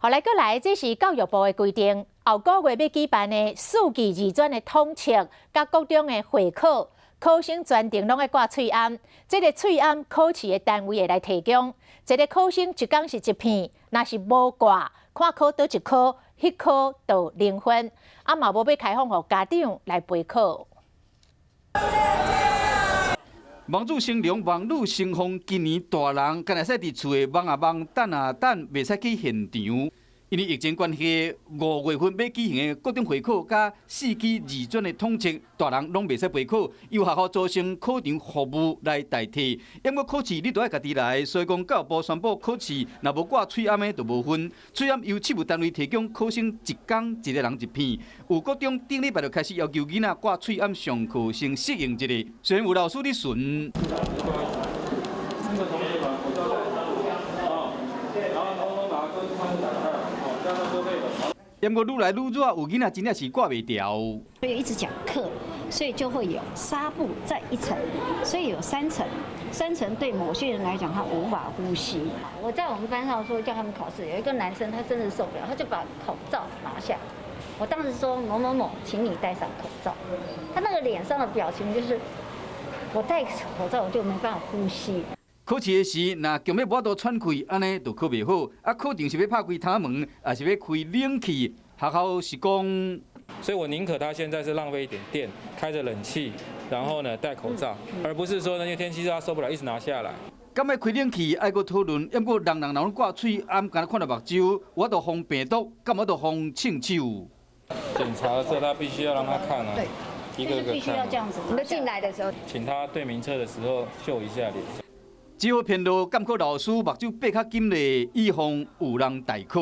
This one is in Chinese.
后来过来，这是教育部的规定，后个月要举办的四技二专的统测，甲各中的会考，考生全程拢爱挂喙罨。这个喙罨考试的单位会来提供，一个考生一工是一片，若是无挂，看考倒一科，迄科就0分。嘛无要开放予家长来陪考。望子成龙，望女成凤。今年大人干来使伫厝的忙啊忙，等啊等，袂使去现场。因为疫情关系，5月份要举行的各种会考甲4技2专的统测，大人拢袂使陪考，由学校组成考场服务来代替。因为考试你都要家己来，所以讲教育部宣布考试若无挂喙罨的就无分。喙罨由7务单位提供，考生一工一个人一片。有各中顶礼拜就开始要求囡仔挂喙罨上课，先适应一下。虽然有老师咧巡。不过愈来愈热，有囡仔真正是挂袂掉。所以一直讲课，所以就会有纱布再一层，所以有3层。3层对某些人来讲，他无法呼吸。我在我们班上说叫他们考试，有一个男生他真的受不了，他就把口罩拿下。我当时说某某某，请你戴上口罩。他那个脸上的表情就是，我戴口罩我就没办法呼吸。考试的时，若强要无法度喘气，安尼就考袂好。考场是要拍开窗门，还是要开冷气？学校是讲，所以我宁可他现在是浪费一点电，开着冷气，然后呢戴口罩，而不是说那些天气热他受不了，一直拿下来。敢要开冷气，爱搁讨论。不过人若挂喙罨，敢看到目睭，我都防病毒，敢我都防呛手。检查的时候他必须要让他看啊，一个个看。必须要这样子。我们进来的时候，请他对名册的时候秀一下脸。只好骗到监考老师目睭闭较紧嘞，以防有人代考。